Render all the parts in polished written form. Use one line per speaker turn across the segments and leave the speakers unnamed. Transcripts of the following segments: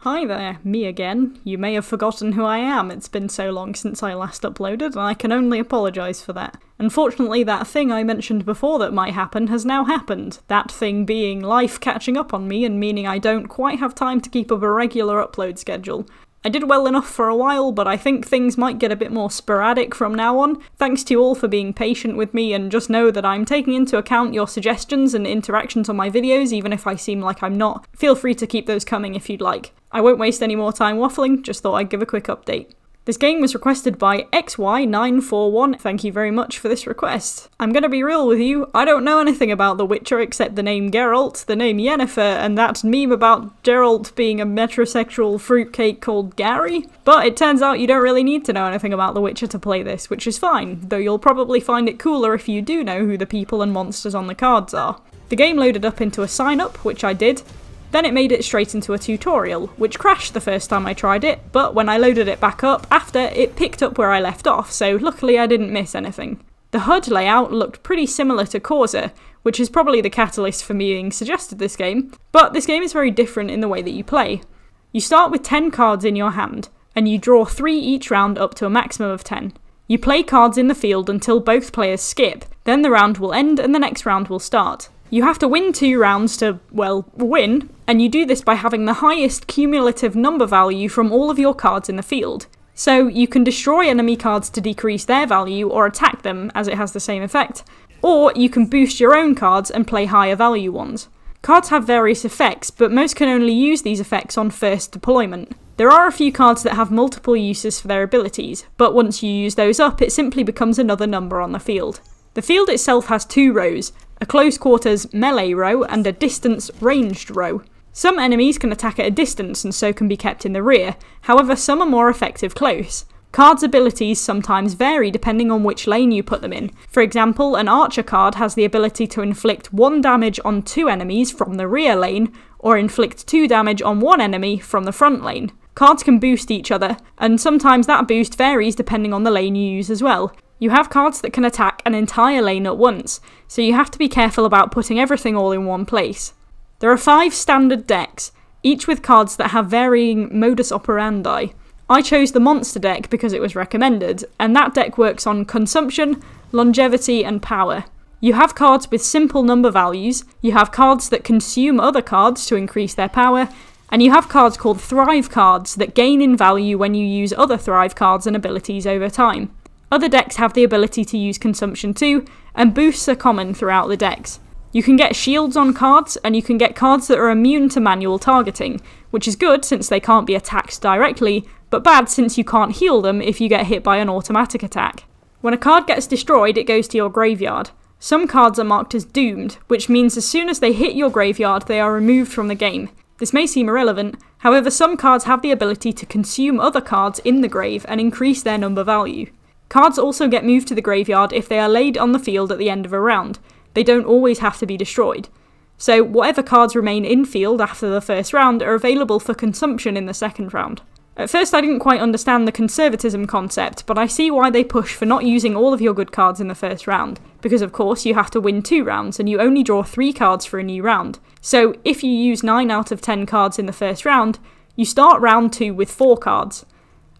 Hi there, me again. You may have forgotten who I am, it's been so long since I last uploaded, and I can only apologise for that. Unfortunately, that thing I mentioned before that might happen has now happened. That thing being life catching up on me and meaning I don't quite have time to keep up a regular upload schedule. I did well enough for a while, but I think things might get a bit more sporadic from now on. Thanks to you all for being patient with me, and just know that I'm taking into account your suggestions and interactions on my videos, even if I seem like I'm not. Feel free to keep those coming if you'd like. I won't waste any more time waffling, just thought I'd give a quick update. This game was requested by XY941, thank you very much for this request. I'm gonna be real with you, I don't know anything about The Witcher except the name Geralt, the name Yennefer, and that meme about Geralt being a metrosexual fruitcake called Gary. But it turns out you don't really need to know anything about The Witcher to play this, which is fine, though you'll probably find it cooler if you do know who the people and monsters on the cards are. The game loaded up into a sign-up, which I did. Then it made it straight into a tutorial, which crashed the first time I tried it, but when I loaded it back up after, it picked up where I left off, so luckily I didn't miss anything. The HUD layout looked pretty similar to Corsa, which is probably the catalyst for me being suggested this game, but this game is very different in the way that you play. You start with 10 cards in your hand, and you draw 3 each round up to a maximum of 10. You play cards in the field until both players skip, then the round will end and the next round will start. You have to win 2 rounds to, well, win, and you do this by having the highest cumulative number value from all of your cards in the field. So you can destroy enemy cards to decrease their value or attack them, as it has the same effect, or you can boost your own cards and play higher value ones. Cards have various effects, but most can only use these effects on first deployment. There are a few cards that have multiple uses for their abilities, but once you use those up, it simply becomes another number on the field. The field itself has 2 rows, a close quarters melee row and a distance ranged row. Some enemies can attack at a distance and so can be kept in the rear, however some are more effective close. Cards' abilities sometimes vary depending on which lane you put them in. For example, an archer card has the ability to inflict 1 damage on 2 enemies from the rear lane, or inflict 2 damage on 1 enemy from the front lane. Cards can boost each other, and sometimes that boost varies depending on the lane you use as well. You have cards that can attack an entire lane at once, so you have to be careful about putting everything all in one place. There are 5 standard decks, each with cards that have varying modus operandi. I chose the monster deck because it was recommended, and that deck works on consumption, longevity, and power. You have cards with simple number values, you have cards that consume other cards to increase their power, and you have cards called Thrive cards that gain in value when you use other Thrive cards and abilities over time. Other decks have the ability to use consumption too, and boosts are common throughout the decks. You can get shields on cards, and you can get cards that are immune to manual targeting, which is good since they can't be attacked directly, but bad since you can't heal them if you get hit by an automatic attack. When a card gets destroyed, it goes to your graveyard. Some cards are marked as doomed, which means as soon as they hit your graveyard, they are removed from the game. This may seem irrelevant, however some cards have the ability to consume other cards in the grave and increase their number value. Cards also get moved to the graveyard if they are laid on the field at the end of a round. They don't always have to be destroyed. So whatever cards remain in field after the first round are available for consumption in the second round. At first I didn't quite understand the conservatism concept, but I see why they push for not using all of your good cards in the first round, because of course you have to win 2 rounds and you only draw 3 cards for a new round. So if you use 9 out of 10 cards in the first round, you start round 2 with 4 cards.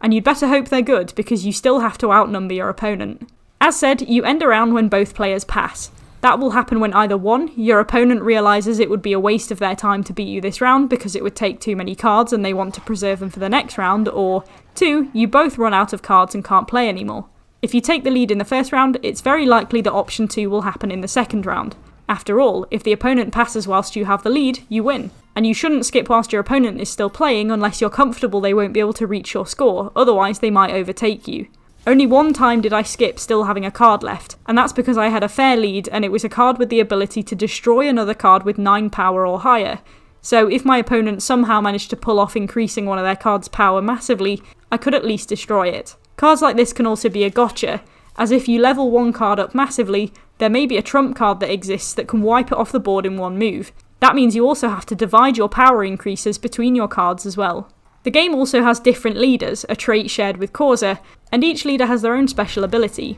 And you'd better hope they're good, because you still have to outnumber your opponent. As said, you end a round when both players pass. That will happen when either 1, your opponent realises it would be a waste of their time to beat you this round because it would take too many cards and they want to preserve them for the next round, or 2, you both run out of cards and can't play anymore. If you take the lead in the first round, it's very likely that option 2 will happen in the second round. After all, if the opponent passes whilst you have the lead, you win. And you shouldn't skip whilst your opponent is still playing unless you're comfortable they won't be able to reach your score, otherwise they might overtake you. Only 1 time did I skip still having a card left, and that's because I had a fair lead and it was a card with the ability to destroy another card with 9 power or higher. So if my opponent somehow managed to pull off increasing one of their cards' power massively, I could at least destroy it. Cards like this can also be a gotcha, as if you level 1 card up massively, there may be a trump card that exists that can wipe it off the board in 1 move. That means you also have to divide your power increases between your cards as well. The game also has different leaders, a trait shared with Corsa, and each leader has their own special ability.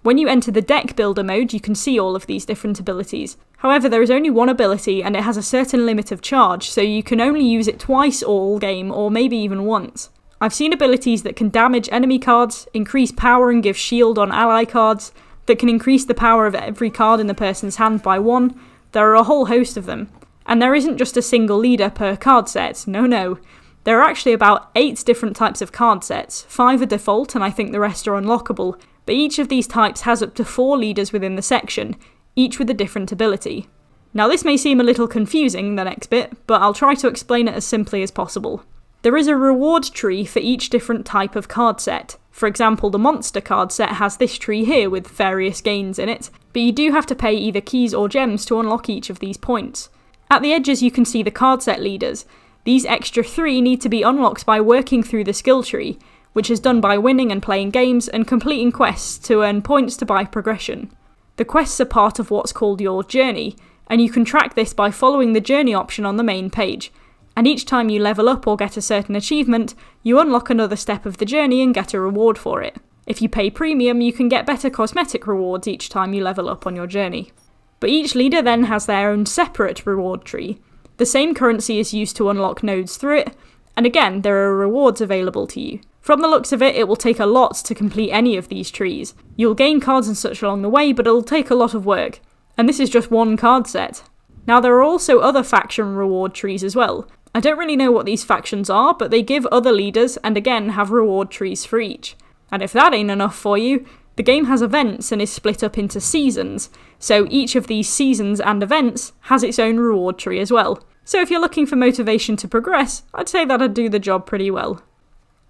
When you enter the deck builder mode, you can see all of these different abilities. However, there is only one ability and it has a certain limit of charge, so you can only use it twice all game, or maybe even once. I've seen abilities that can damage enemy cards, increase power and give shield on ally cards, that can increase the power of every card in the person's hand by 1. There are a whole host of them. And there isn't just a single leader per card set, no. There are actually about 8 different types of card sets, 5 are default and I think the rest are unlockable, but each of these types has up to 4 leaders within the section, each with a different ability. Now this may seem a little confusing, the next bit, but I'll try to explain it as simply as possible. There is a reward tree for each different type of card set. For example, the monster card set has this tree here with various gains in it, but you do have to pay either keys or gems to unlock each of these points. At the edges you can see the card set leaders. These extra 3 need to be unlocked by working through the skill tree, which is done by winning and playing games and completing quests to earn points to buy progression. The quests are part of what's called your journey, and you can track this by following the journey option on the main page. And each time you level up or get a certain achievement, you unlock another step of the journey and get a reward for it. If you pay premium, you can get better cosmetic rewards each time you level up on your journey. But each leader then has their own separate reward tree. The same currency is used to unlock nodes through it, and again, there are rewards available to you. From the looks of it, it will take a lot to complete any of these trees. You'll gain cards and such along the way, but it'll take a lot of work. And this is just one card set. Now there are also other faction reward trees as well. I don't really know what these factions are, but they give other leaders and again have reward trees for each. And if that ain't enough for you, the game has events and is split up into seasons, so each of these seasons and events has its own reward tree as well. So if you're looking for motivation to progress, I'd say that'd do the job pretty well.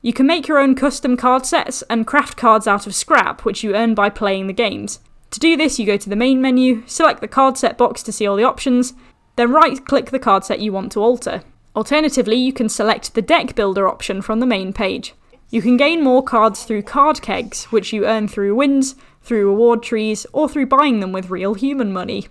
You can make your own custom card sets and craft cards out of scrap, which you earn by playing the games. To do this, you go to the main menu, select the card set box to see all the options, then right-click the card set you want to alter. Alternatively, you can select the deck builder option from the main page. You can gain more cards through card kegs, which you earn through wins, through reward trees, or through buying them with real human money.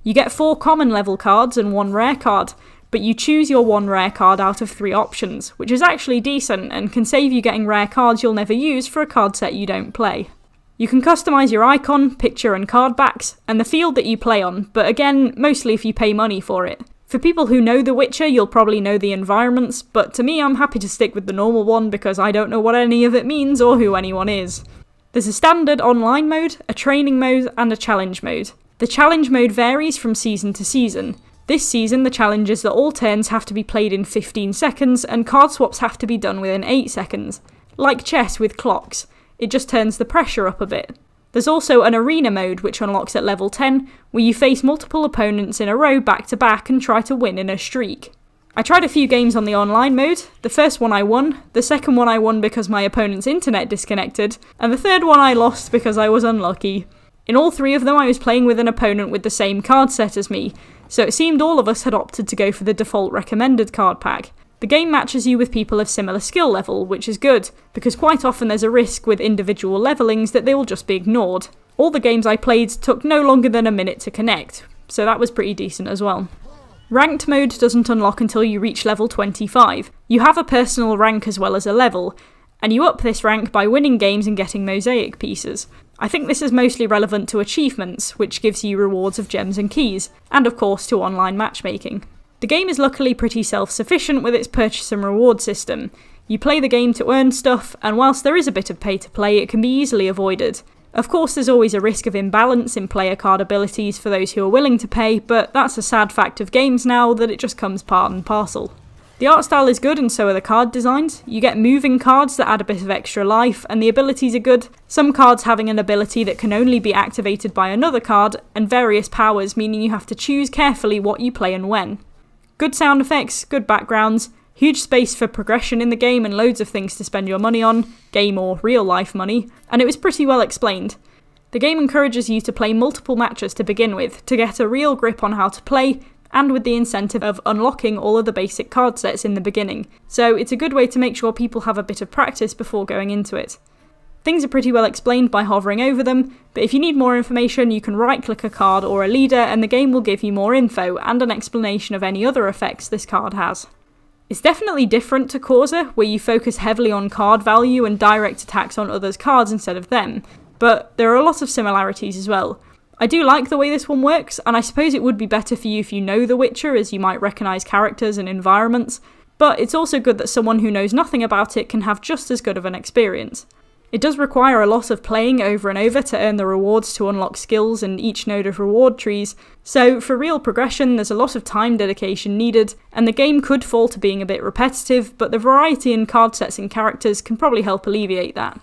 You get 4 common level cards and 1 rare card, but you choose your 1 rare card out of 3 options, which is actually decent and can save you getting rare cards you'll never use for a card set you don't play. You can customise your icon, picture and card backs, and the field that you play on, but again, mostly if you pay money for it. For people who know The Witcher, you'll probably know the environments, but to me I'm happy to stick with the normal one because I don't know what any of it means or who anyone is. There's a standard online mode, a training mode, and a challenge mode. The challenge mode varies from season to season. This season, the challenge is that all turns have to be played in 15 seconds and card swaps have to be done within 8 seconds. Like chess with clocks, it just turns the pressure up a bit. There's also an arena mode which unlocks at level 10, where you face multiple opponents in a row back to back and try to win in a streak. I tried a few games on the online mode. The first one I won, the second one I won because my opponent's internet disconnected, and the third one I lost because I was unlucky. In all 3 of them I was playing with an opponent with the same card set as me, so it seemed all of us had opted to go for the default recommended card pack. The game matches you with people of similar skill level, which is good, because quite often there's a risk with individual levelings that they will just be ignored. All the games I played took no longer than a minute to connect, so that was pretty decent as well. Ranked mode doesn't unlock until you reach level 25. You have a personal rank as well as a level, and you up this rank by winning games and getting mosaic pieces. I think this is mostly relevant to achievements, which gives you rewards of gems and keys, and of course to online matchmaking. The game is luckily pretty self-sufficient with its purchase and reward system. You play the game to earn stuff, and whilst there is a bit of pay to play, it can be easily avoided. Of course there's always a risk of imbalance in player card abilities for those who are willing to pay, but that's a sad fact of games now that it just comes part and parcel. The art style is good and so are the card designs. You get moving cards that add a bit of extra life, and the abilities are good, some cards having an ability that can only be activated by another card, and various powers meaning you have to choose carefully what you play and when. Good sound effects, good backgrounds, huge space for progression in the game and loads of things to spend your money on, game or real life money, and it was pretty well explained. The game encourages you to play multiple matches to begin with, to get a real grip on how to play, and with the incentive of unlocking all of the basic card sets in the beginning, so it's a good way to make sure people have a bit of practice before going into it. Things are pretty well explained by hovering over them, but if you need more information you can right-click a card or a leader and the game will give you more info and an explanation of any other effects this card has. It's definitely different to Corsa, where you focus heavily on card value and direct attacks on others' cards instead of them, but there are a lot of similarities as well. I do like the way this one works, and I suppose it would be better for you if you know The Witcher, as you might recognise characters and environments, but it's also good that someone who knows nothing about it can have just as good of an experience. It does require a lot of playing over and over to earn the rewards to unlock skills in each node of reward trees, so for real progression there's a lot of time dedication needed, and the game could fall to being a bit repetitive, but the variety in card sets and characters can probably help alleviate that.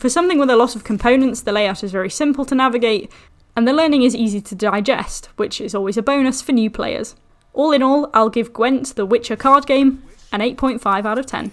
For something with a lot of components, the layout is very simple to navigate, and the learning is easy to digest, which is always a bonus for new players. All in all, I'll give Gwent, the Witcher card game, an 8.5 out of 10.